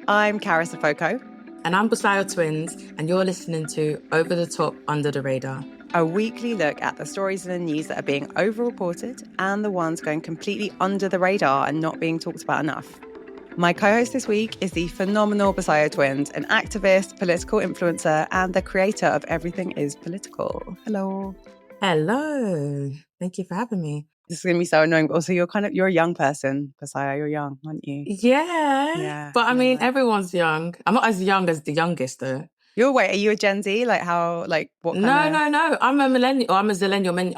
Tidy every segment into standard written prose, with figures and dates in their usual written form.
I'm Carys and Busayo, And I'm Busayo Twins, and you're listening to Over the Top, Under the Radar. a weekly look at the stories in the news that are being overreported and the ones going completely under the radar and not being talked about enough. My co-host this week is the phenomenal Busayo Twins, an activist, political influencer, and the creator of Everything is Political. Hello. Hello. Thank you for having me. This is going to be so annoying, but also you're a young person, Busayo. You're young, aren't you? Yeah. But I mean, right. everyone's young. I'm not as young as the youngest, though. Are you a Gen Z? What kind of... No. I'm a millennial. I'm a zillennial.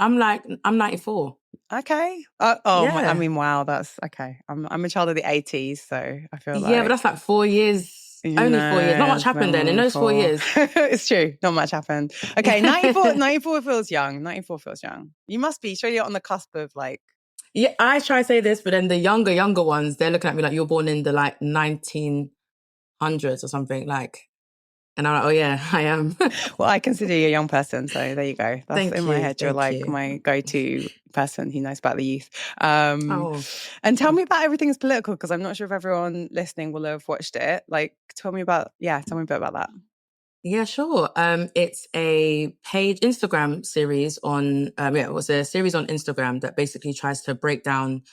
I'm 94. Okay. Yeah. I mean, wow, that's okay. I'm a child of the 80s, so I feel Yeah, but like... that's like 4 years. Only 4 years. Not much happened then. In those 4 years. It's true. Not much happened. Okay, 94 feels young. 94 feels young. You must be. Sure, you're on the cusp of like... Yeah, I try to say this, but then the younger ones, they're looking at me like you're born in the 1900s or something. And I'm like, oh yeah, I am. Well, I consider you a young person, so there you go. That's in my head. You're like you. my go-to person who knows about the youth. Oh. And tell me about Everything is Political, because I'm not sure if everyone listening will have watched it. Tell me a bit about that. Yeah, sure. It's a Instagram series on, it was a series on Instagram that basically tries to break down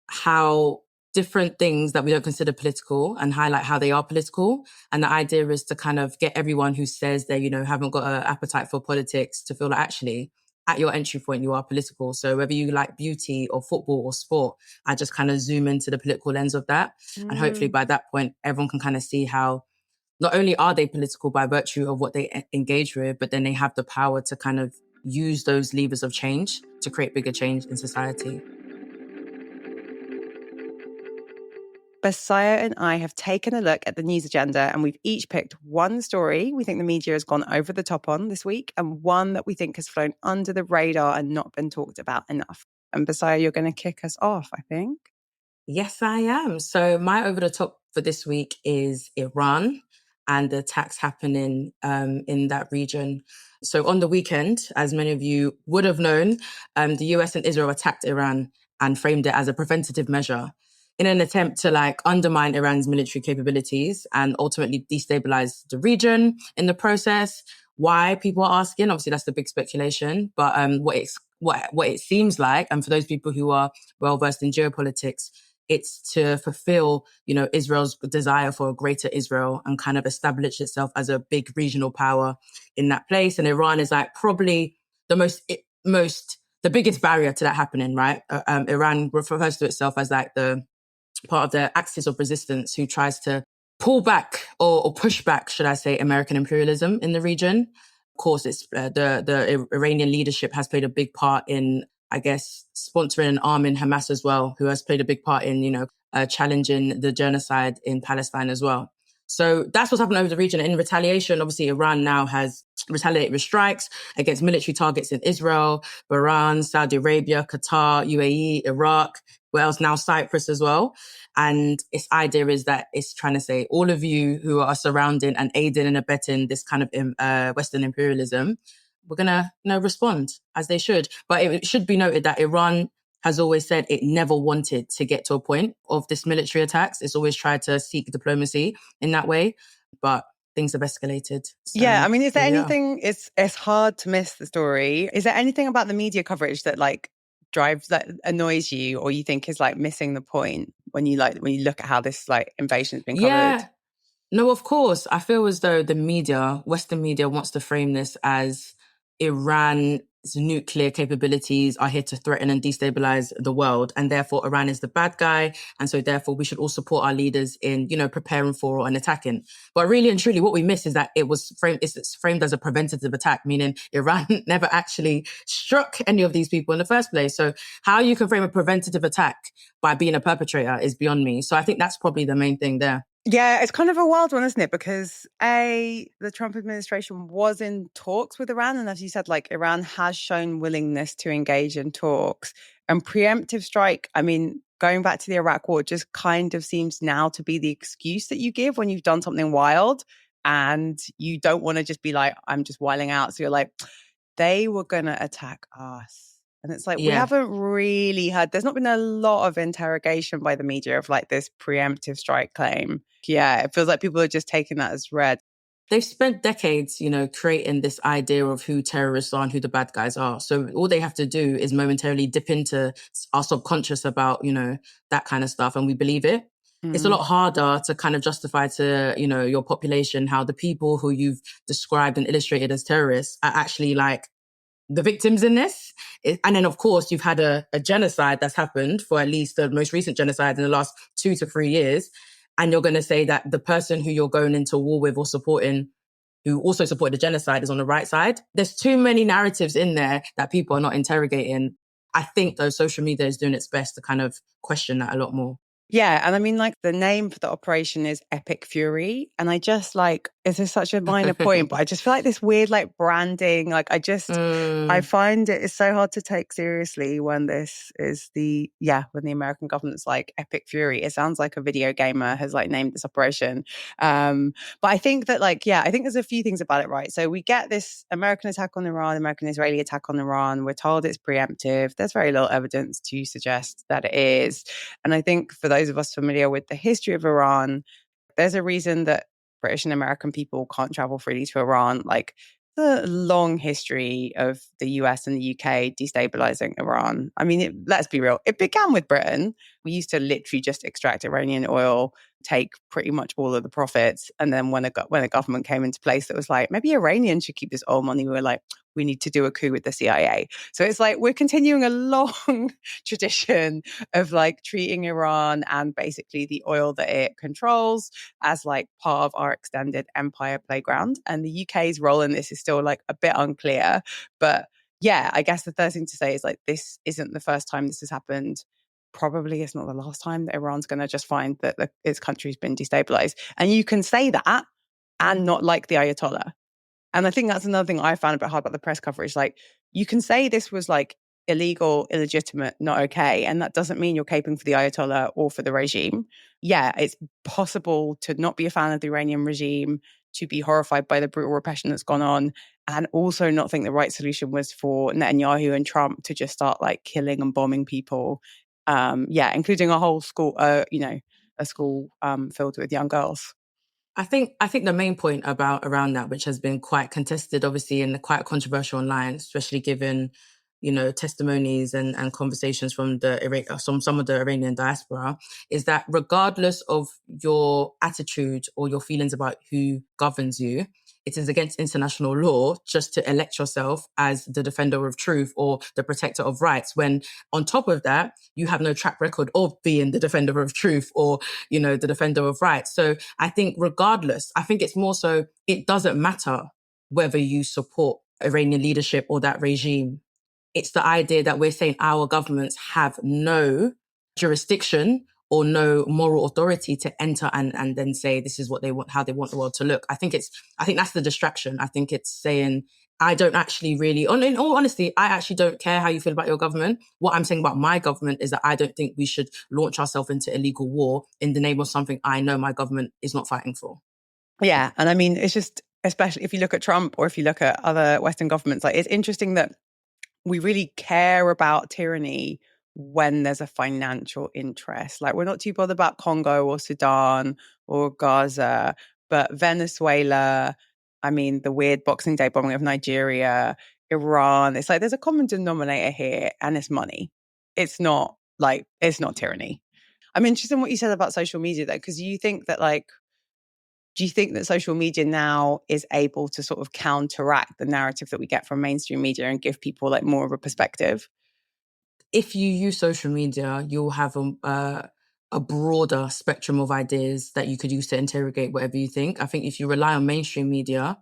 how different things that we don't consider political and highlight how they are political. And the idea is to kind of get everyone who says they, haven't got an appetite for politics to feel like actually at your entry point, you are political. So whether you like beauty or football or sport, I just kind of zoom into the political lens of that. And hopefully by that point, everyone can kind of see how not only are they political by virtue of what they engage with, but then they have the power to kind of use those levers of change to create bigger change in society. Busayo and I have taken a look at the news agenda, and we've each picked one story we think the media has gone over the top on this week and one that we think has flown under the radar and not been talked about enough. And Busayo, you're going to kick us off, I think. Yes, I am. So my over the top for this week is Iran and the attacks happening in that region. So on the weekend, as many of you would have known, the US and Israel attacked Iran and framed it as a preventative measure in an attempt to undermine Iran's military capabilities and ultimately destabilize the region in the process. Why, people are asking? Obviously, that's the big speculation. But what it seems like, and for those people who are well versed in geopolitics, it's to fulfill, Israel's desire for a greater Israel and kind of establish itself as a big regional power in that place. And Iran is probably the biggest barrier to that happening, right? Iran refers to itself as the part of the axis of resistance who tries to pull back or push back, should I say, American imperialism in the region. Of course, it's the Iranian leadership has played a big part in, I guess, sponsoring and arming Hamas as well, who has played a big part in, challenging the genocide in Palestine as well. So that's what's happened over the region. In retaliation, obviously, Iran now has retaliated with strikes against military targets in Israel, Bahrain, Saudi Arabia, Qatar, UAE, Iraq, where else now Cyprus as well. And its idea is that it's trying to say, all of you who are surrounding and aiding and abetting this kind of Western imperialism, we're going to respond as they should. But it should be noted that Iran has always said it never wanted to get to a point of this military attacks. It's always tried to seek diplomacy in that way, but things have escalated. So, yeah, I mean, is there anything, it's hard to miss the story. Is there anything about the media coverage that annoys you or you think is missing the point when you look at how this invasion has been covered? Yeah. No, of course. I feel as though the media, Western media, wants to frame this as Iran's nuclear capabilities are here to threaten and destabilize the world. And therefore, Iran is the bad guy. And so therefore, we should all support our leaders in, preparing for and attacking. But really and truly, what we miss is that it's framed as a preventative attack, meaning Iran never actually struck any of these people in the first place. So how you can frame a preventative attack by being a perpetrator is beyond me. So I think that's probably the main thing there. Yeah, it's kind of a wild one, isn't it? Because the Trump administration was in talks with Iran. And as you said, Iran has shown willingness to engage in talks. And preemptive strike, I mean, going back to the Iraq war, just kind of seems now to be the excuse that you give when you've done something wild and you don't want to just be like, I'm just wiling out. So you're like, they were going to attack us. And it's like, we Yeah. haven't really had, there's not been a lot of interrogation by the media of like this preemptive strike claim. Yeah, it feels like people are just taking that as read. They've spent decades, creating this idea of who terrorists are and who the bad guys are. So all they have to do is momentarily dip into our subconscious about, that kind of stuff, and we believe it. It's a lot harder to kind of justify to, your population how the people who you've described and illustrated as terrorists are actually like the victims in this. And then, of course, you've had a genocide that's happened, for at least the most recent genocide in the last 2 to 3 years. And you're going to say that the person who you're going into war with or supporting, who also supported the genocide, is on the right side. There's too many narratives in there that people are not interrogating. I think, though, social media is doing its best to kind of question that a lot more. Yeah. And I mean, like, the name for the operation is Epic Fury. And I just like, this is such a minor point, but I just feel like this weird, like, branding, like, I find it's so hard to take seriously when this is when the American government's like Epic Fury. It sounds like a video gamer has like named this operation. But I think that I think there's a few things about it, right? So we get this American attack on Iran, American-Israeli attack on Iran. We're told it's preemptive. There's very little evidence to suggest that it is. And I think for those of us familiar with the history of Iran, there's a reason that British and American people can't travel freely to Iran. Like, the long history of the US and the UK destabilizing Iran. I mean, let's be real. It began with Britain. We used to literally just extract Iranian oil, take pretty much all of the profits. And then when a government came into place that was like, maybe Iranians should keep this oil money, we were like, we need to do a coup with the CIA. So it's like we're continuing a long tradition of like treating Iran and basically the oil that it controls as like part of our extended empire playground. And the UK's role in this is still like a bit unclear. But yeah, I guess the third thing to say is like, this isn't the first time this has happened. Probably it's not the last time that Iran's going to just find that its country's been destabilized. And you can say that and not like the Ayatollah. And I think that's another thing I found a bit hard about the press coverage. Like, you can say this was like illegal, illegitimate, not okay. And that doesn't mean you're caping for the Ayatollah or for the regime. Yeah, it's possible to not be a fan of the Iranian regime, to be horrified by the brutal repression that's gone on, and also not think the right solution was for Netanyahu and Trump to just start like killing and bombing people. Including a whole school, a school filled with young girls. I think the main point around that, which has been quite contested, obviously, and quite controversial online, especially given, testimonies and conversations from some of the Iranian diaspora, is that regardless of your attitude or your feelings about who governs you, it is against international law just to elect yourself as the defender of truth or the protector of rights, when on top of that, you have no track record of being the defender of truth or, the defender of rights. So I think regardless, I think it's more so, it doesn't matter whether you support Iranian leadership or that regime. It's the idea that we're saying our governments have no jurisdiction or no moral authority to enter and then say this is what they want, how they want the world to look. I think that's the distraction. I think it's saying, I don't actually really, in all honesty, I actually don't care how you feel about your government. What I'm saying about my government is that I don't think we should launch ourselves into illegal war in the name of something I know my government is not fighting for. Yeah. And I mean, it's just, especially if you look at Trump or if you look at other Western governments, like, it's interesting that we really care about tyranny when there's a financial interest. Like, we're not too bothered about Congo or Sudan or Gaza, but Venezuela, I mean, the weird Boxing Day bombing of Nigeria, Iran, it's like there's a common denominator here, and it's money. It's not tyranny. I'm interested in what you said about social media, though, because do you think that social media now is able to sort of counteract the narrative that we get from mainstream media and give people like more of a perspective? If you use social media, you'll have a broader spectrum of ideas that you could use to interrogate whatever you think. I think if you rely on mainstream media,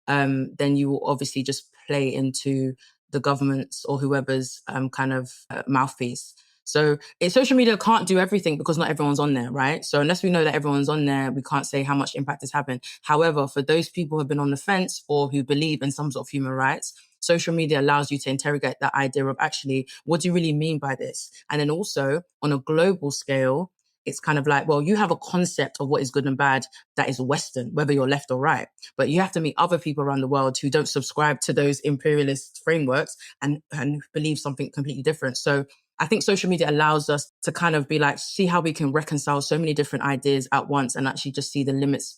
then you will obviously just play into the government's or whoever's kind of mouthpiece. So social media can't do everything because not everyone's on there, right? So unless we know that everyone's on there, we can't say how much impact it's having. However, for those people who have been on the fence or who believe in some sort of human rights, social media allows you to interrogate that idea of actually, what do you really mean by this? And then also on a global scale, it's kind of like, well, you have a concept of what is good and bad that is Western, whether you're left or right. But you have to meet other people around the world who don't subscribe to those imperialist frameworks and believe something completely different. So I think social media allows us to kind of be like, see how we can reconcile so many different ideas at once and actually just see the limits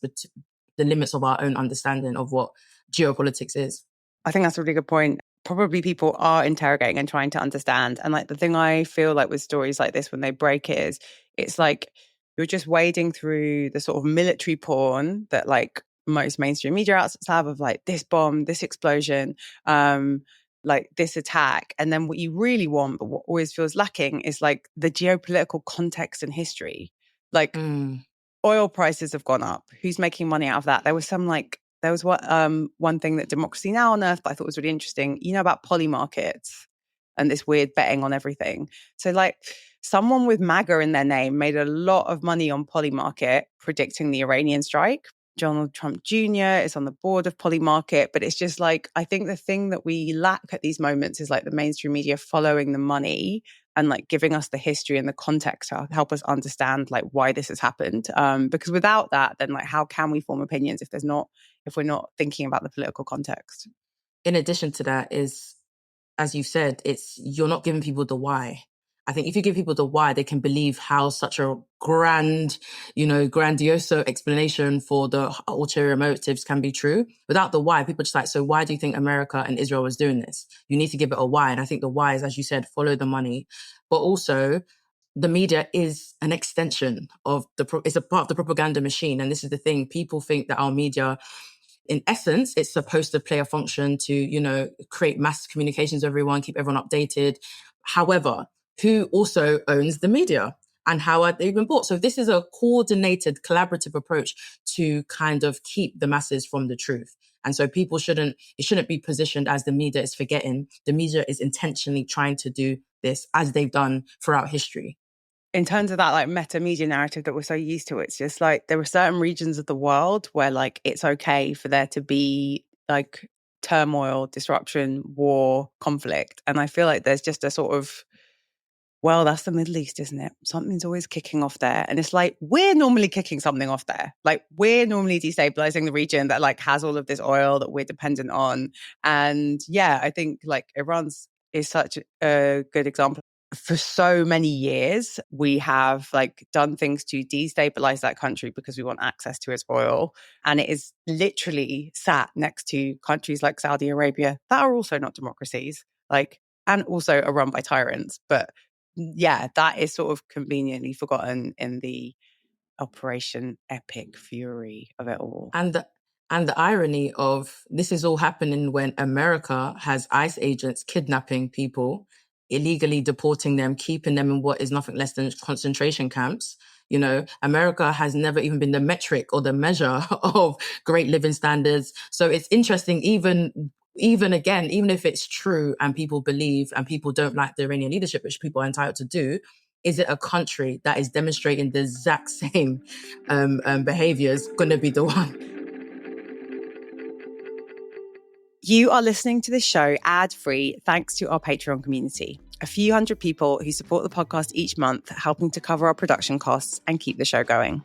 of our own understanding of what geopolitics is. I think that's a really good point. Probably people are interrogating and trying to understand. And like the thing I feel like with stories like this, when they break it, is it's like you're just wading through the sort of military porn that like most mainstream media outlets have of like this bomb, this explosion, like this attack. And then what you really want, but what always feels lacking is like the geopolitical context and history. Like oil prices have gone up. Who's making money out of that? There was one thing that Democracy Now! Unearthed that I thought was really interesting. You know about poly markets and this weird betting on everything. So like someone with MAGA in their name made a lot of money on poly market predicting the Iranian strike. Donald Trump Jr. is on the board of poly market, but it's just like, I think the thing that we lack at these moments is like the mainstream media following the money and like giving us the history and the context to help us understand like why this has happened. Because without that, then like how can we form opinions if we're not thinking about the political context? In addition to that is, as you said, you're not giving people the why. I think if you give people the why, they can believe how such a grandioso explanation for the ulterior motives can be true. Without the why, people just like, so why do you think America and Israel was doing this? You need to give it a why. And I think the why is, as you said, follow the money. But also, the media is an extension of it's a part of the propaganda machine. And this is the thing. People think that our media, in essence, it's supposed to play a function to, create mass communications with everyone, keep everyone updated. However, who also owns the media and how are they even bought? So this is a coordinated, collaborative approach to kind of keep the masses from the truth. And so it shouldn't be positioned as the media is forgetting. The media is intentionally trying to do this as they've done throughout history. In terms of that like meta media narrative that we're so used to, it's just like there are certain regions of the world where like it's okay for there to be like turmoil, disruption, war, conflict. And I feel like there's just a sort of, well, that's the Middle East, isn't it? Something's always kicking off there. And it's like, we're normally kicking something off there. Like we're normally destabilizing the region that like has all of this oil that we're dependent on. And yeah, I think like Iran's is such a good example. For so many years, we have like done things to destabilize that country because we want access to its oil. And it is literally sat next to countries like Saudi Arabia that are also not democracies, like, and also are run by tyrants. But yeah, that is sort of conveniently forgotten in the Operation Epic Fury of it all. And the irony of this is all happening when America has ICE agents kidnapping people, illegally deporting them, keeping them in what is nothing less than concentration camps. America has never even been the metric or the measure of great living standards. So it's interesting, even again, even if it's true and people believe and people don't like the Iranian leadership, which people are entitled to do, is it a country that is demonstrating the exact same behaviors going to be the one? You are listening to this show ad-free thanks to our Patreon community. A few hundred people who support the podcast each month, helping to cover our production costs and keep the show going.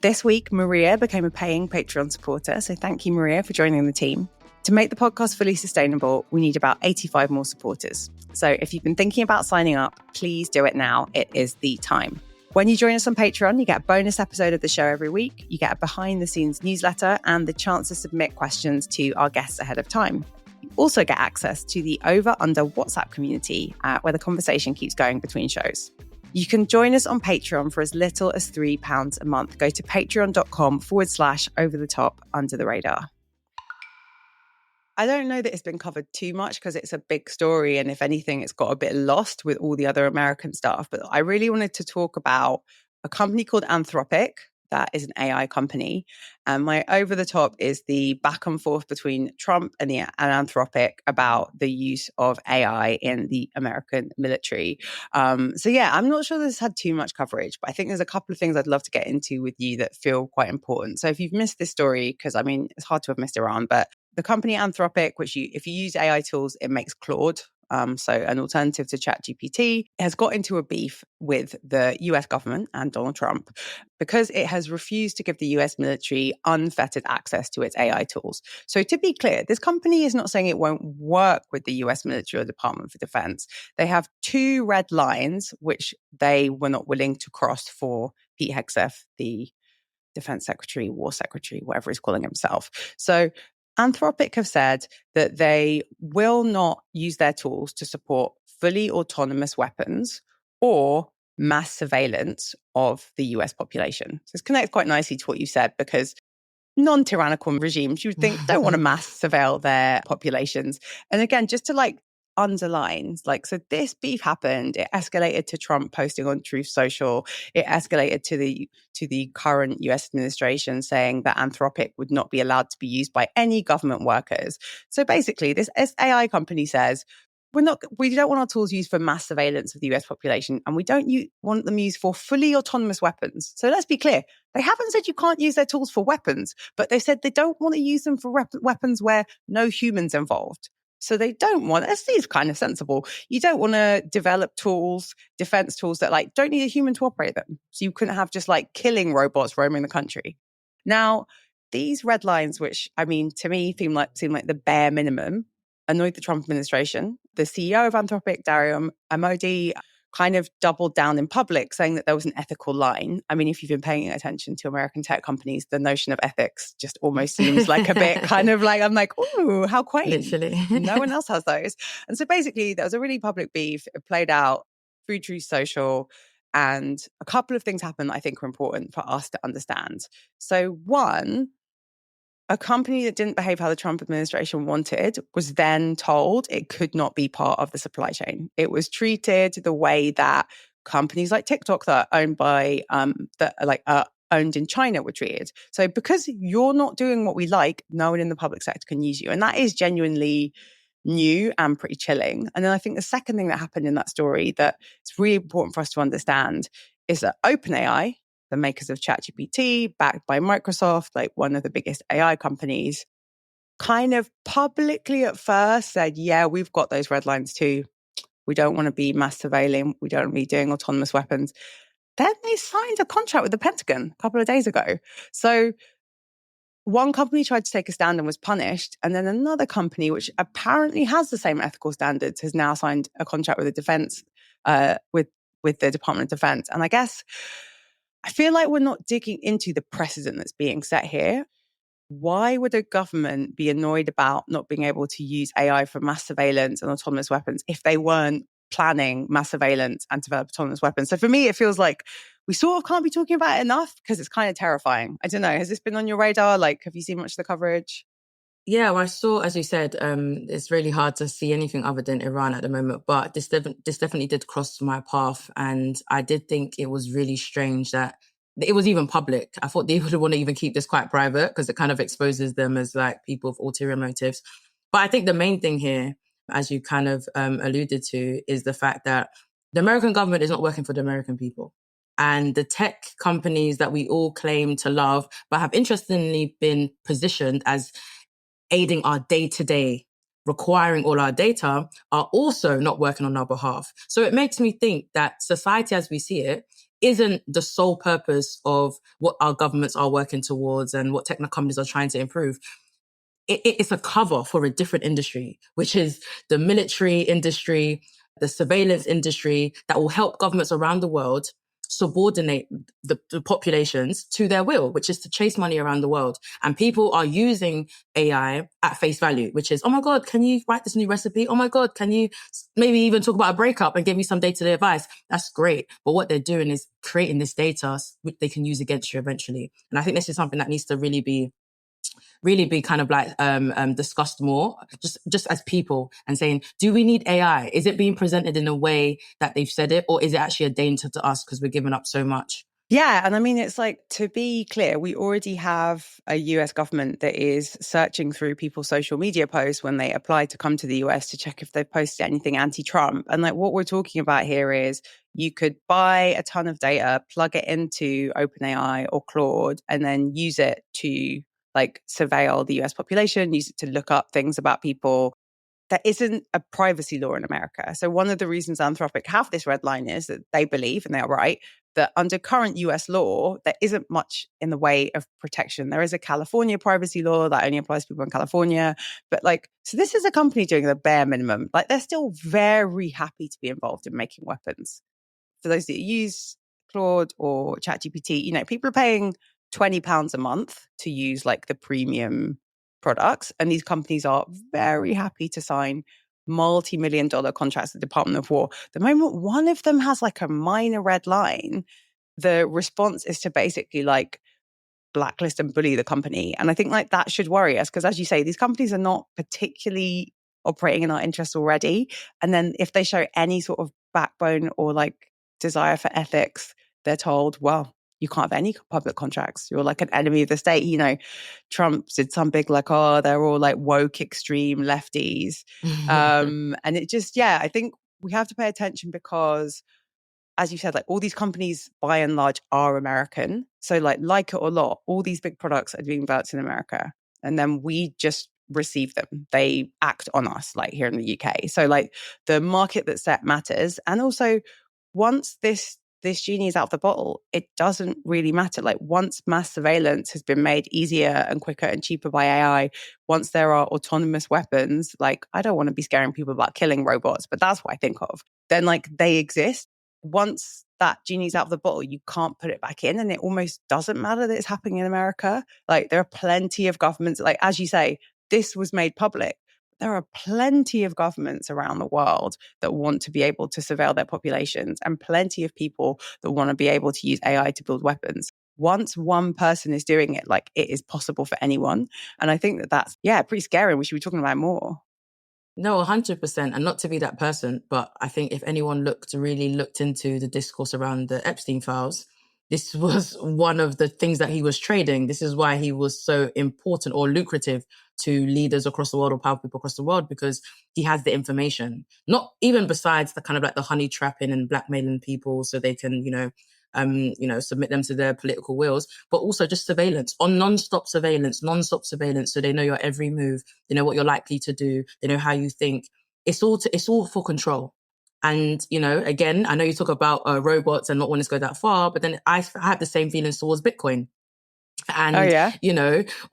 This week, Maria became a paying Patreon supporter, so thank you, Maria, for joining the team. To make the podcast fully sustainable, we need about 85 more supporters. So if you've been thinking about signing up, please do it now. It is the time. When you join us on Patreon, you get a bonus episode of the show every week. You get a behind-the-scenes newsletter and the chance to submit questions to our guests ahead of time. You also get access to the Over/Under WhatsApp community, where the conversation keeps going between shows. You can join us on Patreon for as little as £3 a month. Go to patreon.com/overthetop/under-the-radar. I don't know that it's been covered too much because it's a big story. And if anything, it's got a bit lost with all the other American stuff. But I really wanted to talk about a company called Anthropic. That is an AI company. And my over the top is the back and forth between Trump and Anthropic about the use of AI in the American military. So yeah, I'm not sure this had too much coverage, but I think there's a couple of things I'd love to get into with you that feel quite important. So if you've missed this story, because I mean, it's hard to have missed Iran, but the company Anthropic, if you use AI tools, it makes Claude, so an alternative to ChatGPT, has got into a beef with the US government and Donald Trump because it has refused to give the US military unfettered access to its AI tools. So to be clear, this company is not saying it won't work with the US military or Department for Defense. They have two red lines, which they were not willing to cross for Pete Hegseth, the Defense Secretary, War Secretary, whatever he's calling himself. So Anthropic have said that they will not use their tools to support fully autonomous weapons or mass surveillance of the US population. So this connects quite nicely to what you said, because non-tyrannical regimes, you would think, don't want to mass surveil their populations. And again, just to underline, so this beef happened, it escalated to Trump posting on Truth Social, it escalated to the current US administration saying that Anthropic would not be allowed to be used by any government workers. So basically, this AI company says, we don't want our tools used for mass surveillance of the US population, and we don't want them used for fully autonomous weapons. So let's be clear. They haven't said you can't use their tools for weapons, but they said they don't want to use them for weapons where no humans involved. So they don't want, it seems kind of sensible. You don't want to develop tools, defense tools that don't need a human to operate them. So you couldn't have just killing robots roaming the country. Now, these red lines, which I mean, to me seem like the bare minimum, annoyed the Trump administration. The CEO of Anthropic, Dario Amodei, kind of doubled down in public, saying that there was an ethical line. I mean, if you've been paying attention to American tech companies, the notion of ethics just almost seems like a bit kind of I'm like, ooh, how quaint. Literally. No one else has those. And so basically, there was a really public beef. It played out through Truth Social. And a couple of things happened that I think are important for us to understand. So one, a company that didn't behave how the Trump administration wanted was then told it could not be part of the supply chain. It was treated the way that companies like TikTok that are owned by owned in China were treated. So because you're not doing what we like, no one in the public sector can use you. And that is genuinely new and pretty chilling. And then I think the second thing that happened in that story that it's really important for us to understand is that OpenAI, the makers of ChatGPT, backed by Microsoft, one of the biggest AI companies, kind of publicly at first said, yeah, we've got those red lines too. We don't want to be mass surveilling. We don't want to be doing autonomous weapons. Then they signed a contract with the Pentagon a couple of days ago. So one company tried to take a stand and was punished. And then another company, which apparently has the same ethical standards, has now signed a contract with the defense, with the Department of Defense. And I guess I feel like we're not digging into the precedent that's being set here. Why would a government be annoyed about not being able to use AI for mass surveillance and autonomous weapons if they weren't planning mass surveillance and develop autonomous weapons? So for me, it feels like we sort of can't be talking about it enough because it's kind of terrifying. I don't know. Has this been on your radar? Have you seen much of the coverage? Yeah, well, I saw, as you said, it's really hard to see anything other than Iran at the moment. But this definitely did cross my path, and I did think it was really strange that it was even public. I thought they would want to even keep this quite private because it kind of exposes them as people with ulterior motives. But I think the main thing here, as you kind of alluded to, is the fact that the American government is not working for the American people. And the tech companies that we all claim to love, but have interestingly been positioned as aiding our day-to-day, requiring all our data, are also not working on our behalf. So it makes me think that society as we see it isn't the sole purpose of what our governments are working towards and what techno companies are trying to improve. It's a cover for a different industry, which is the military industry, the surveillance industry that will help governments around the world subordinate the populations to their will, which is to chase money around the world. And people are using AI at face value, which is, oh my God, can you write this new recipe? Oh my God, can you maybe even talk about a breakup and give me some day-to-day advice? That's great. But what they're doing is creating this data which they can use against you eventually. And I think this is something that needs to really be kind of discussed more, just as people, and saying, do we need AI? Is it being presented in a way that they've said it, or is it actually a danger to us because we're giving up so much? Yeah. And I mean, it's to be clear, we already have a US government that is searching through people's social media posts when they apply to come to the US to check if they've posted anything anti-Trump. And what we're talking about here is you could buy a ton of data, plug it into OpenAI or Claude, and then use it to surveil the US population, use it to look up things about people. there isn't a privacy law in America. So one of the reasons Anthropic have this red line is that they believe, and they are right, that under current US law, there isn't much in the way of protection. There is a California privacy law that only applies to people in California. But so this is a company doing the bare minimum. Like, they're still very happy to be involved in making weapons. For those that use Claude or ChatGPT, people are paying £20 a month to use like the premium products. And these companies are very happy to sign multi-million-dollar contracts with the Department of War. The moment one of them has like a minor red line, the response is to basically like blacklist and bully the company. And I think like that should worry us, because as you say, these companies are not particularly operating in our interests already. And then if they show any sort of backbone or like desire for ethics, they're told, well, you can't have any public contracts. You're like an enemy of the state. Trump did some big like, oh, they're all like woke, extreme lefties. And it just, I think we have to pay attention because, as you said, like all these companies by and large are American. So like it or not, all these big products are being developed in America. And then we just receive them. They act on us, like here in the UK. So like the market that's set matters. And also once this genie is out of the bottle, it doesn't really matter. Like once mass surveillance has been made easier and quicker and cheaper by AI, once there are autonomous weapons, like I don't want to be scaring people about killing robots, but that's what I think of. Then like they exist. Once that genie's out of the bottle, you can't put it back in. And it almost doesn't matter that it's happening in America. Like there are plenty of governments, like as you say, this was made public. There are plenty of governments around the world that want to be able to surveil their populations, and plenty of people that want to be able to use AI to build weapons. Once one person is doing it, like it is possible for anyone. And I think that's, pretty scary. We should be talking about it more. No, 100%. And not to be that person, but I think if anyone really looked into the discourse around the Epstein files, this was one of the things that he was trading. This is why he was so important or lucrative to leaders across the world or powerful people across the world, because he has the information. Not even besides the kind of like the honey trapping and blackmailing people so they can, submit them to their political wills, but also just surveillance, on non-stop surveillance. So they know your every move, they know what you're likely to do, they know how you think. It's all for control. And, again, I know you talk about robots and not wanting to go that far, but then I had the same feelings towards Bitcoin. And,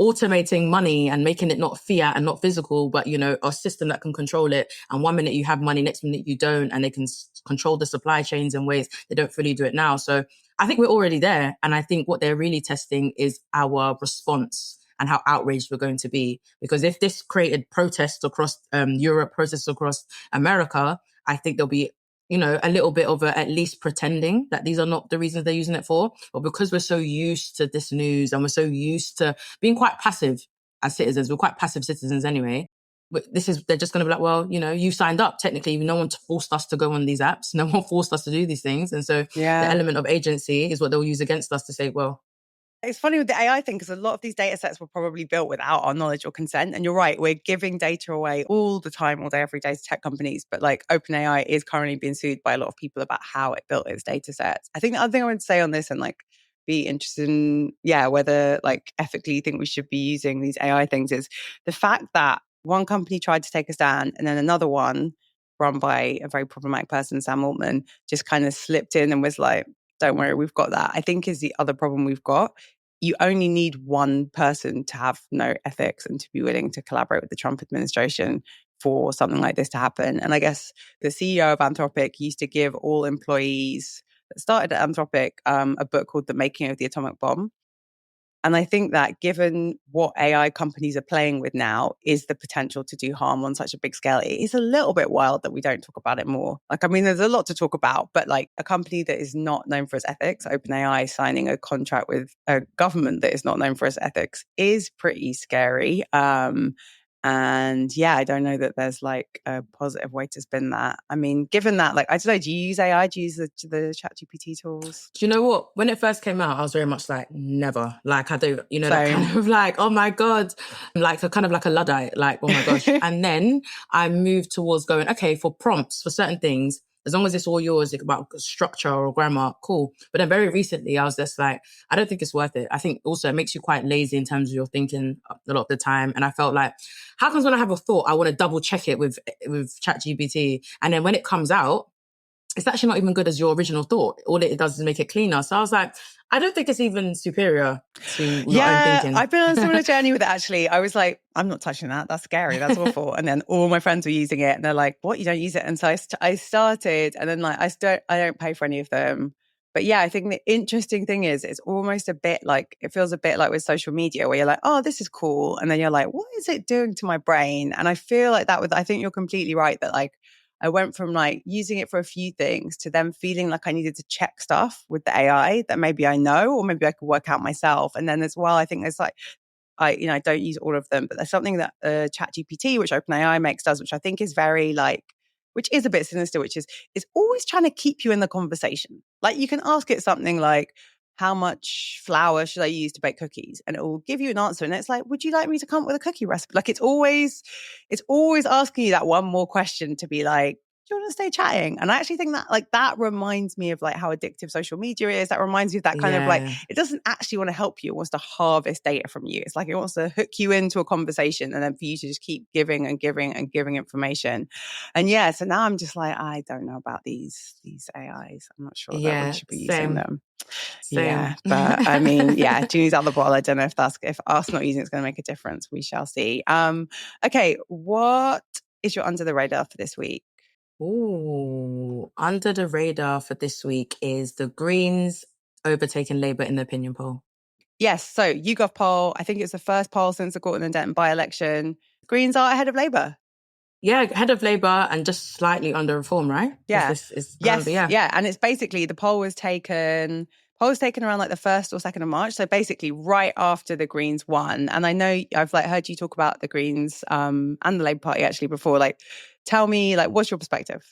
automating money and making it not fiat and not physical, but, a system that can control it. And one minute you have money, next minute you don't, and they can control the supply chains in ways they don't fully do it now. So I think we're already there. And I think what they're really testing is our response and how outraged we're going to be. Because if this created protests across Europe, protests across America, I think there'll be a little bit of at least pretending that these are not the reasons they're using it for. But because we're so used to this news and we're so used to being quite passive as citizens, we're quite passive citizens anyway. But they're just going to be like, well, you signed up. Technically, no one forced us to go on these apps. No one forced us to do these things. And so the element of agency is what they'll use against us to say, well, it's funny with the AI thing, because a lot of these data sets were probably built without our knowledge or consent. And you're right, we're giving data away all the time, all day, every day to tech companies. But like OpenAI is currently being sued by a lot of people about how it built its data sets. I think the other thing I would say on this, and like be interested in, whether like ethically you think we should be using these AI things, is the fact that one company tried to take a stand and then another one, run by a very problematic person, Sam Altman, just kind of slipped in and was like, don't worry, we've got that. I think is the other problem we've got. You only need one person to have no ethics and to be willing to collaborate with the Trump administration for something like this to happen. And I guess the CEO of Anthropic used to give all employees that started at Anthropic a book called The Making of the Atomic Bomb. And I think that given what AI companies are playing with now is the potential to do harm on such a big scale, it is a little bit wild that we don't talk about it more. Like, I mean, there's a lot to talk about, but like a company that is not known for its ethics, OpenAI signing a contract with a government that is not known for its ethics is pretty scary. And I don't know that there's like a positive way to spin that. I mean, given that, like, I don't know, do you use AI? Do you use the ChatGPT tools? Do you know what? When it first came out, I was very much like, never. Like, I don't, Same. that kind of like, oh my God. Like, a kind of like a Luddite, like, oh my gosh. And then I moved towards going, okay, for prompts, for certain things, As long as it's all yours, like about structure or grammar, cool. But then very recently, I was just like, I don't think it's worth it. I think also it makes you quite lazy in terms of your thinking a lot of the time. And I felt like, how comes when I have a thought, I want to double check it with ChatGPT, and then when it comes out, it's actually not even good as your original thought. All it does is make it cleaner. So I was like, I don't think it's even superior to your own Yeah, thinking. I've been on a similar journey with it actually. I was like, I'm not touching that. That's scary. That's awful. And then all my friends were using it and they're like, what? You don't use it? And so I started and then like, I don't pay for any of them. But yeah, I think the interesting thing is it's almost a bit like, it feels a bit like with social media where you're like, oh, this is cool. And then you're like, what is it doing to my brain? And I feel like I think you're completely right that like, I went from like using it for a few things to then feeling like I needed to check stuff with the AI that maybe I know or maybe I could work out myself. And then as well, I think there's like I don't use all of them, but there's something that ChatGPT, which OpenAI makes, does, which I think is very like, which is a bit sinister, which is it's always trying to keep you in the conversation. Like you can ask it something like, how much flour should I use to bake cookies? And it will give you an answer. And it's like, would you like me to come up with a cookie recipe? Like it's always asking you that one more question to be like, do you want to stay chatting? And I actually think that like that reminds me of like how addictive social media is. That reminds me of that kind of like, Yeah. it doesn't actually want to help you. It wants to harvest data from you. It's like it wants to hook you into a conversation and then for you to just keep giving and giving and giving information. And yeah, so now I'm just like, I don't know about these AIs. I'm not sure that we Yeah. should be using Same. them. Yeah, Same. but I mean, yeah, genie's out the bottle. I don't know if us not using it's going to make a difference. We shall see. Okay, what is your under the radar for this week? Ooh, under the radar for this week is the Greens overtaking Labour in the opinion poll. Yes, so YouGov poll. I think it's the first poll since the Gorton and Denton by-election. Greens are ahead of Labour. Yeah, head of Labour and just slightly under Reform, right? Yeah. I remember, Yes. yeah. Yeah. And it's basically the poll was taken around like the 1st or 2nd of March. So basically right after the Greens won. And I know I've like heard you talk about the Greens and the Labour Party actually before. Like, tell me, like, what's your perspective?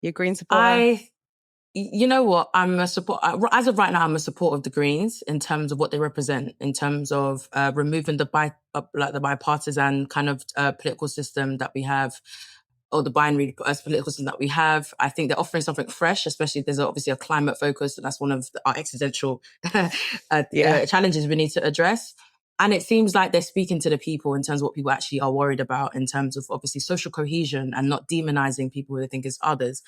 You're a Green supporter? You know what? I'm a support. As of right now, I'm a support of the Greens in terms of what they represent, in terms of removing the the bipartisan kind of political system that we have, or the binary political system that we have. I think they're offering something fresh, especially there's obviously a climate focus, and that's one of our existential Yeah. challenges we need to address. And it seems like they're speaking to the people in terms of what people actually are worried about, in terms of obviously social cohesion and not demonizing people who they think is others,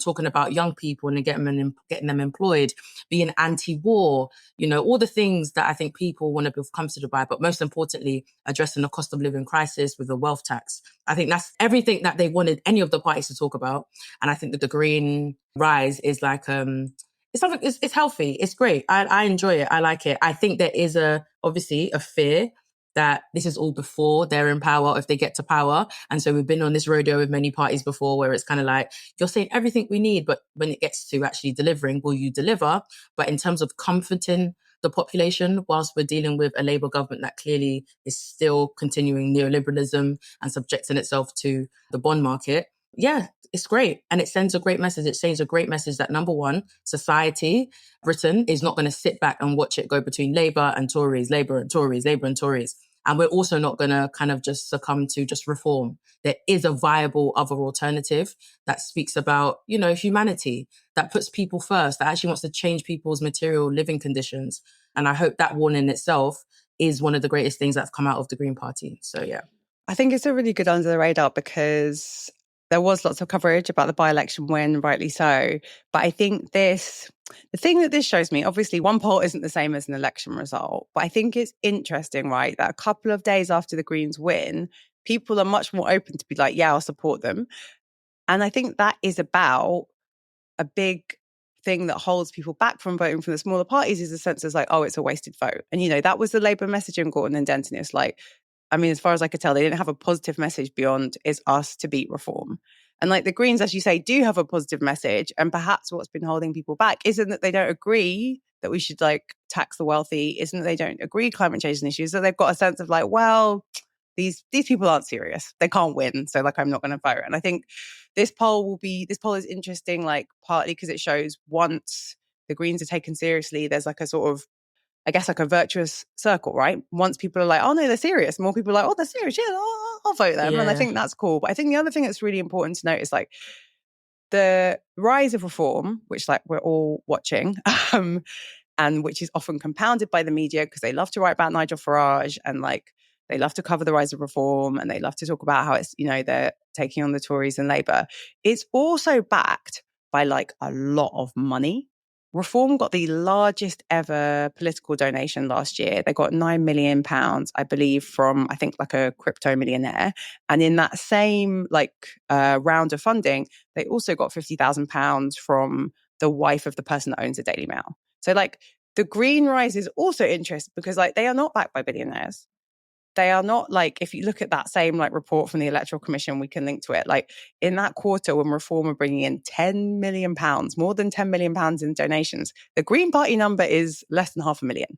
talking about young people and getting them employed, being anti-war, all the things that I think people want to be comforted by, but most importantly, addressing the cost of living crisis with the wealth tax. I think that's everything that they wanted any of the parties to talk about. And I think that the Green Rise is like, it's something, it's healthy. It's great. I enjoy it. I like it. I think there is obviously a fear that this is all before they're in power, if they get to power. And so we've been on this rodeo with many parties before where it's kind of like, you're saying everything we need, but when it gets to actually delivering, will you deliver? But in terms of comforting the population, whilst we're dealing with a Labour government that clearly is still continuing neoliberalism and subjecting itself to the bond market, yeah, it's great. And it sends a great message. It sends a great message that, number one, society, Britain, is not going to sit back and watch it go between Labour and Tories, Labour and Tories, Labour and Tories. And we're also not going to kind of just succumb to just reform. There is a viable other alternative that speaks about, humanity, that puts people first, that actually wants to change people's material living conditions. And I hope that one in itself is one of the greatest things that's come out of the Green Party. So, yeah. I think it's a really good under the radar because there was lots of coverage about the by-election win, rightly so. But I think the thing that this shows me, obviously one poll isn't the same as an election result, but I think it's interesting, right, that a couple of days after the Greens win, people are much more open to be like, yeah, I'll support them. And I think that is about a big thing that holds people back from voting for the smaller parties is a sense of like, oh, it's a wasted vote. And, that was the Labour message in Gorton and Denton. It's like, I mean, as far as I could tell, they didn't have a positive message beyond it's us to beat reform. And like the Greens, as you say, do have a positive message. And perhaps what's been holding people back isn't that they don't agree that we should like tax the wealthy, isn't that they don't agree climate change is an issue, so they've got a sense of like, well, these people aren't serious. They can't win. So like, I'm not going to vote. And I think this poll is interesting, like partly because it shows once the Greens are taken seriously, there's like a sort of, I guess, like a virtuous circle, right? Once people are like, oh no, they're serious, more people are like, oh, they're serious, yeah, I'll vote them. And I Yeah. think that's cool. But I think the other thing that's really important to note is like, the rise of reform, which like we're all watching, and which is often compounded by the media because they love to write about Nigel Farage and like they love to cover the rise of reform and they love to talk about how it's, they're taking on the Tories and Labour. It's also backed by like a lot of money. Reform got the largest ever political donation last year. They got £9 million, I believe, from I think like a crypto millionaire. And in that same like round of funding, they also got £50,000 from the wife of the person that owns the Daily Mail. So like the green rise is also interesting because like they are not backed by billionaires. They are not like, if you look at that same like report from the Electoral Commission, we can link to it. Like in that quarter when Reform are bringing in £10 million, more than £10 million in donations, the Green Party number is less than 500,000.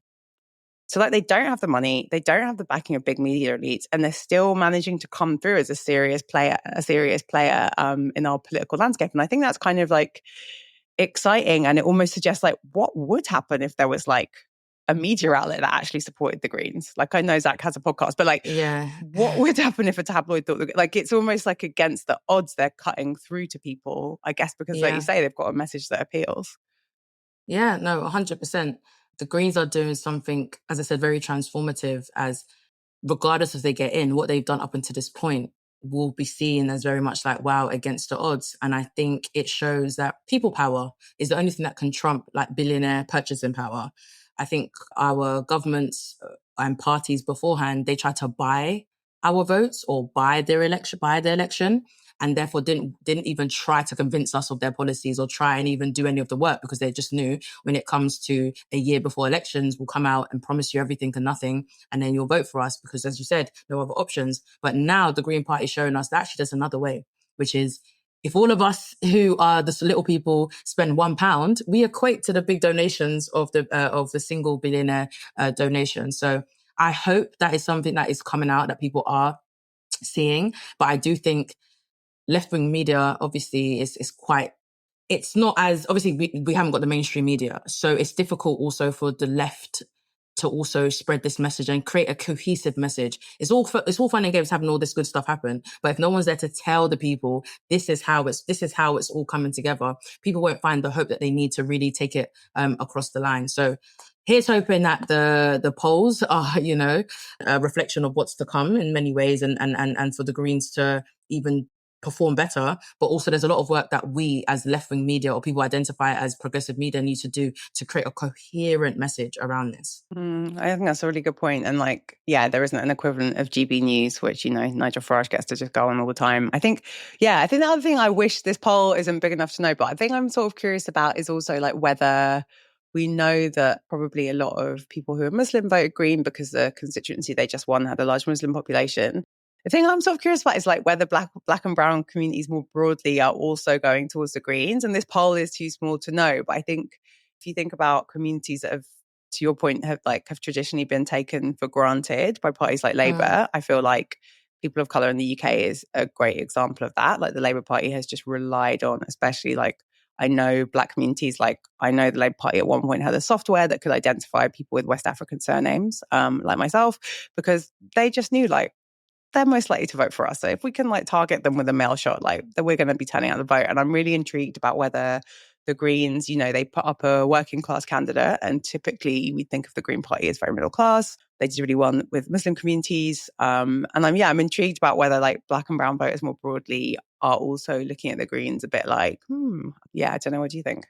So like they don't have the money, they don't have the backing of big media elites, and they're still managing to come through as a serious player in our political landscape. And I think that's kind of like exciting, and it almost suggests like what would happen if there was like a media outlet that actually supported the Greens. Like I know Zach has a podcast, but like Yeah. what would happen if a tabloid thought like it's almost like against the odds they're cutting through to people, I guess, because like you say, they've got a message that appeals. Yeah, no, 100%. The Greens are doing something, as I said, very transformative, as regardless if they get in, what they've done up until this point will be seen as very much like, wow, against the odds. And I think it shows that people power is the only thing that can trump like billionaire purchasing power. I think our governments and parties beforehand, they tried to buy our votes or buy their election, and therefore didn't even try to convince us of their policies or try and even do any of the work, because they just knew when it comes to a year before elections, we'll come out and promise you everything and nothing, and then you'll vote for us because, as you said, no other options. But now the Green Party is showing us that actually there's another way, which is if all of us who are the little people spend £1, we equate to the big donations of the single billionaire donation. So I hope that is something that is coming out that people are seeing. But I do think left-wing media obviously is quite, it's not as, obviously we haven't got the mainstream media, so it's difficult also for the left to also spread this message and create a cohesive message. It's all fun and games having all this good stuff happen, but if no one's there to tell the people this is how it's all coming together, people won't find the hope that they need to really take it across the line. So here's hoping that the polls are, a reflection of what's to come in many ways, and for the Greens to even perform better. But also there's a lot of work that we as left-wing media or people identify as progressive media need to do to create a coherent message around this. I think that's a really good point. And like, yeah, there isn't an equivalent of GB News, which, Nigel Farage gets to just go on all the time. I think the other thing I wish this poll isn't big enough to know, but I think I'm sort of curious about is also like whether we know that probably a lot of people who are Muslim voted Green because the constituency they just won had a large Muslim population. The thing I'm sort of curious about is like whether black and brown communities more broadly are also going towards the Greens. And this poll is too small to know. But I think if you think about communities that have, to your point, have traditionally been taken for granted by parties like Labour, I feel like people of colour in the UK is a great example of that. Like the Labour Party has just relied on, especially like I know black communities, like I know the Labour Party at one point had a software that could identify people with West African surnames, like myself, because they just knew like they're most likely to vote for us. So if we can like target them with a mail shot, like then we're going to be turning out the vote. And I'm really intrigued about whether the Greens, they put up a working class candidate, and typically we think of the Green Party as very middle class. They did really well with Muslim communities. And I'm intrigued about whether like black and brown voters more broadly are also looking at the Greens a bit like, I don't know. What do you think?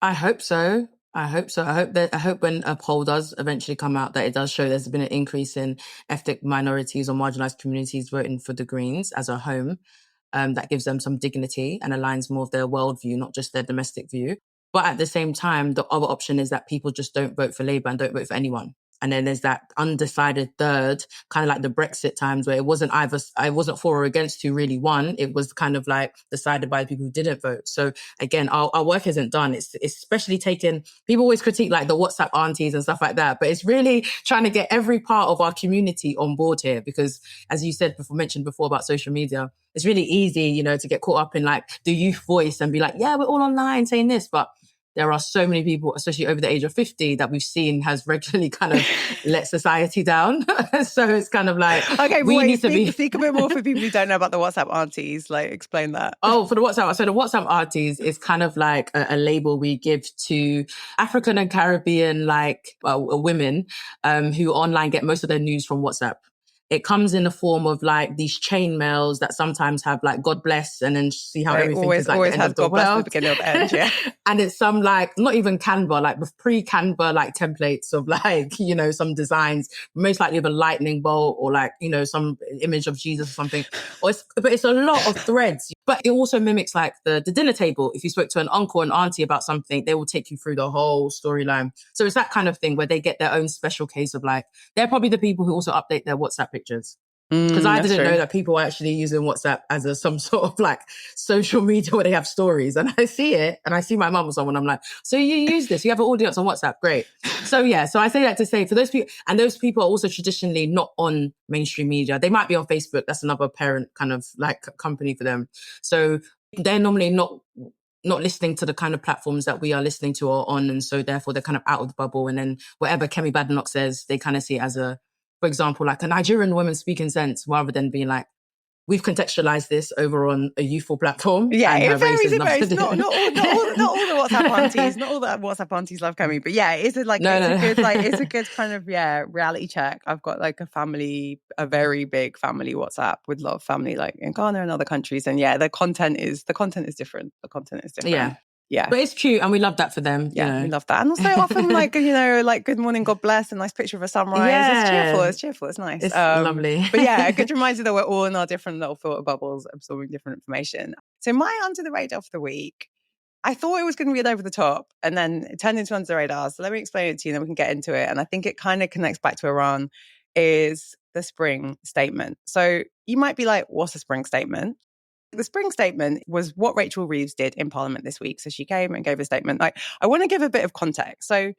I hope so. I hope when a poll does eventually come out that it does show there's been an increase in ethnic minorities or marginalized communities voting for the Greens as a home. That gives them some dignity and aligns more of their worldview, not just their domestic view. But at the same time, the other option is that people just don't vote for Labour and don't vote for anyone. And then there's that undecided third, kind of like the Brexit times where it wasn't I wasn't for or against who really won. It was kind of like decided by the people who didn't vote. So again, our work isn't done. It's especially taking, people always critique like the WhatsApp aunties and stuff like that, but it's really trying to get every part of our community on board here, because as you mentioned before about social media, it's really easy, to get caught up in like the youth voice and be like, yeah, we're all online saying this, but there are so many people, especially over the age of 50, that we've seen has regularly kind of let society down. So it's kind of like, Okay, but we wait, need to be... speak a bit more for people who don't know about the WhatsApp aunties. Like, explain that. Oh, for the WhatsApp. So the WhatsApp aunties is kind of like a label we give to African and Caribbean, like women who online get most of their news from WhatsApp. It comes in the form of like these chain mails that sometimes have like God bless and then see how It everything is like the always end has of the God bless the world. beginning or the end, yeah. And it's some like, not even Canva, like with pre-Canva like templates of like, you know, some designs, most likely of a lightning bolt or like, you know, some image of Jesus or something. But it's a lot of threads. But it also mimics like the dinner table. If you spoke to an uncle and auntie about something, they will take you through the whole storyline. So it's that kind of thing where they get their own special case of like, they're probably the people who also update their WhatsApp pictures. Because I That's didn't know true. that people are actually using WhatsApp as some sort of like social media where they have stories. And I see it and I see my mum or someone, I'm like, so you use this, you have an audience on WhatsApp, great. So yeah, so I say that to say for those people, and those people are also traditionally not on mainstream media. They might be on Facebook, that's another parent kind of like company for them. So they're normally not listening to the kind of platforms that we are listening to or on. And so therefore they're kind of out of the bubble. And then whatever Kemi Badenoch says, they kind of see it as for example, like a Nigerian woman speaking sense, rather than being like, we've contextualized this over on a youthful platform Yeah, and her it race varies. is It varies. nothing. Not all the WhatsApp aunties, not all the WhatsApp aunties love coming. But yeah, it's a good it's a good kind of reality check. I've got like a very big family WhatsApp with a lot of family like in Ghana and other countries. And yeah, the content is different. The content is different. Yeah. Yeah. But it's cute and we love that for them. Yeah, you know. we love that. And also often like, you know, like good morning, God bless, a nice picture of a sunrise. Yeah. It's cheerful, it's nice. It's lovely. But yeah, a good reminder that we're all in our different little filter bubbles absorbing different information. So my under the radar for the week, I thought it was going to be an over the top and then it turned into under the radar. So let me explain it to you and then we can get into it. And I think it kind of connects back to Iran is the spring statement. So you might be like, what's a spring statement? The spring statement was what Rachel Reeves did in Parliament this week. So she came and gave a statement. Like, I want to give a bit of context. So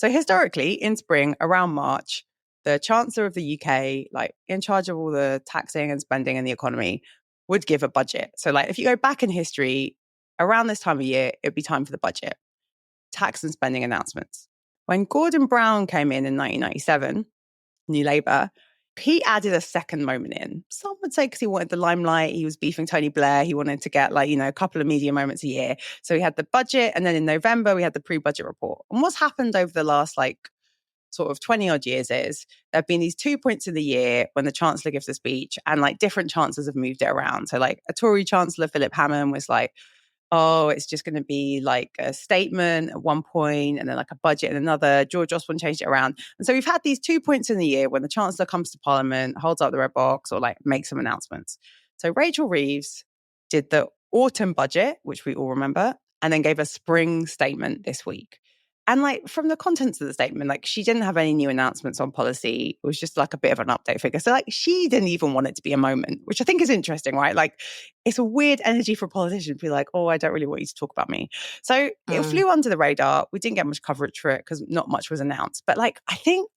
historically, in spring, around March, the Chancellor of the UK, like in charge of all the taxing and spending and the economy, would give a budget. So, like, if you go back in history, around this time of year, it'd be time for the budget, tax and spending announcements. When Gordon Brown came in 1997, New Labour, he added a second moment in. Some would say because he wanted the limelight, he was beefing Tony Blair, he wanted to get like, you know, a couple of media moments a year. So he had the budget and then in November we had the pre-budget report. And what's happened over the last like sort of 20 odd years is there have been these 2 points in the year when the Chancellor gives a speech and like different chancellors have moved it around. So like a Tory Chancellor, Philip Hammond, was like, oh, it's just going to be like a statement at one point and then like a budget and another. George Osborne changed it around. And so we've had these 2 points in the year when the Chancellor comes to Parliament, holds up the red box or like makes some announcements. So Rachel Reeves did the autumn budget, which we all remember, and then gave a spring statement this week. And like from the contents of the statement, like she didn't have any new announcements on policy. It was just like a bit of an update figure. So like she didn't even want it to be a moment, which I think is interesting, right? Like it's a weird energy for politicians to be like, oh, I don't really want you to talk about me. So it flew under the radar. We didn't get much coverage for it because not much was announced. But like, I think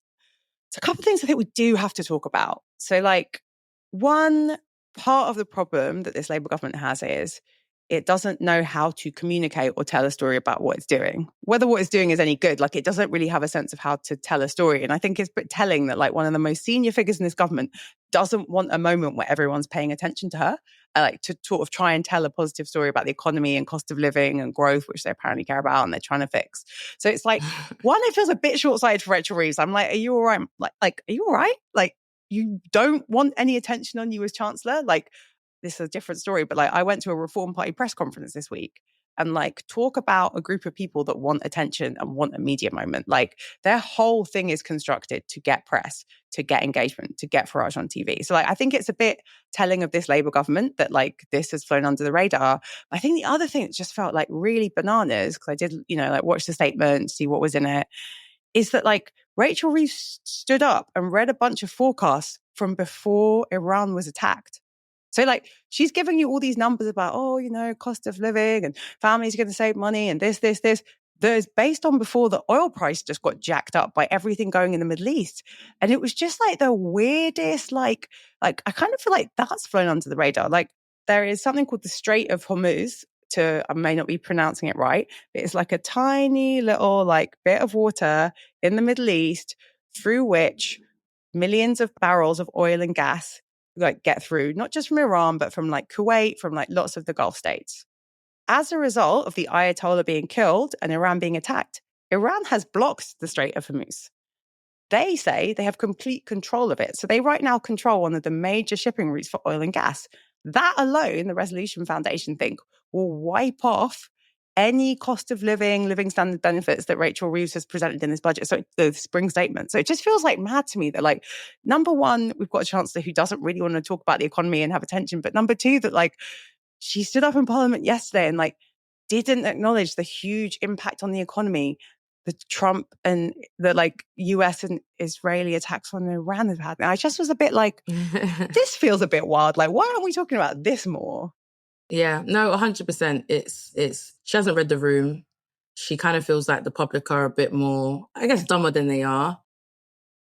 it's a couple of things I think we do have to talk about. So like one part of the problem that this Labour government has is it doesn't know how to communicate or tell a story about what it's doing. Whether what it's doing is any good, like it doesn't really have a sense of how to tell a story. And I think it's a bit telling that like one of the most senior figures in this government doesn't want a moment where everyone's paying attention to her, like to sort of try and tell a positive story about the economy and cost of living and growth, which they apparently care about and they're trying to fix. So it's like, one, it feels a bit short-sighted for Rachel Reeves. I'm like, are you all right? Like, are you all right? Like, you don't want any attention on you as Chancellor? Like, this is a different story, but like I went to a Reform Party press conference this week and like talk about a group of people that want attention and want a media moment. Like their whole thing is constructed to get press, to get engagement, to get Farage on TV. So like I think it's a bit telling of this Labour government that like this has flown under the radar. I think the other thing that just felt like really bananas, because I did, you know, like watch the statement, see what was in it, is that like Rachel Reeves stood up and read a bunch of forecasts from before Iran was attacked. So like she's giving you all these numbers about, oh, you know, cost of living and families are going to save money and this. That is based on before the oil price just got jacked up by everything going in the Middle East. And it was just like the weirdest, like I kind of feel like that's flown under the radar. Like there is something called the Strait of Hormuz. I may not be pronouncing it right, but it's like a tiny little like bit of water in the Middle East through which millions of barrels of oil and gas like get through, not just from Iran, but from like Kuwait, from like lots of the Gulf states. As a result of the Ayatollah being killed and Iran being attacked, Iran has blocked the Strait of Hormuz. They say they have complete control of it. So they right now control one of the major shipping routes for oil and gas. That alone, the Resolution Foundation think, will wipe off any cost of living standard benefits that Rachel Reeves has presented in this budget. So the spring statement. So it just feels like mad to me that like, number one, we've got a chancellor who doesn't really want to talk about the economy and have attention. But number two, that like she stood up in Parliament yesterday and like didn't acknowledge the huge impact on the economy the Trump and the like US and Israeli attacks on Iran have had. And I just was a bit like, this feels a bit wild. Like, why aren't we talking about this more? Yeah, no, 100%. She hasn't read the room. She kind of feels like the public are a bit more, I guess, dumber than they are.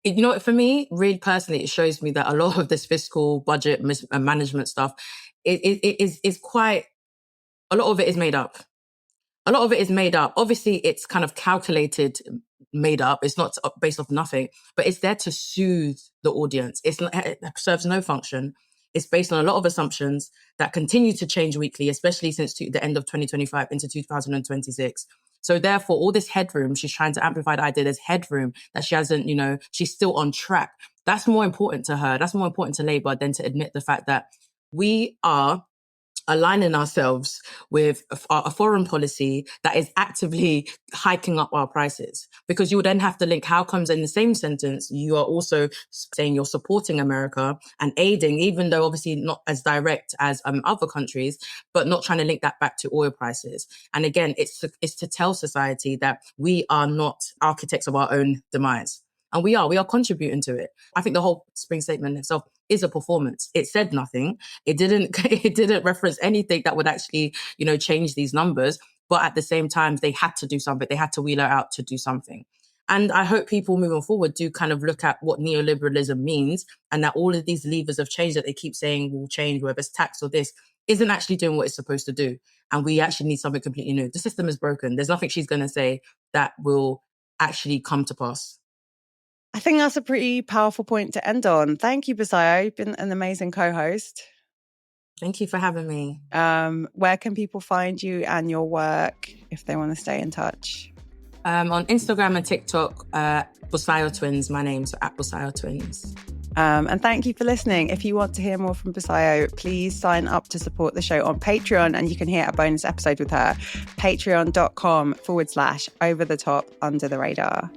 You know, for me, really personally, it shows me that a lot of this fiscal budget and management stuff is quite, a lot of it is made up. A lot of it is made up. Obviously, it's kind of calculated, made up. It's not based off nothing, but it's there to soothe the audience. It serves no function. It's based on a lot of assumptions that continue to change weekly, especially since the end of 2025 into 2026. So therefore, all this headroom, she's trying to amplify the idea there's headroom, that she hasn't, she's still on track. That's more important to her. That's more important to Labour than to admit the fact that we are aligning ourselves with a foreign policy that is actively hiking up our prices. Because you would then have to link, how comes in the same sentence you are also saying you're supporting America and aiding, even though obviously not as direct as other countries, but not trying to link that back to oil prices. And again, it's to tell society that we are not architects of our own demise. And we are contributing to it. I think the whole spring statement itself is a performance. It said nothing. It didn't reference anything that would actually, change these numbers. But at the same time, they had to do something. They had to wheel it out to do something. And I hope people moving forward do kind of look at what neoliberalism means, and that all of these levers of change that they keep saying will change, whether it's tax or this, isn't actually doing what it's supposed to do. And we actually need something completely new. The system is broken. There's nothing she's going to say that will actually come to pass. I think that's a pretty powerful point to end on. Thank you, Busayo. You've been an amazing co-host. Thank you for having me. Where can people find you and your work if they want to stay in touch? On Instagram and TikTok, Busayo Twins, my name, so at Busayo Twins. And thank you for listening. If you want to hear more from Busayo, please sign up to support the show on Patreon, and you can hear a bonus episode with her. Patreon.com/over the top under the radar.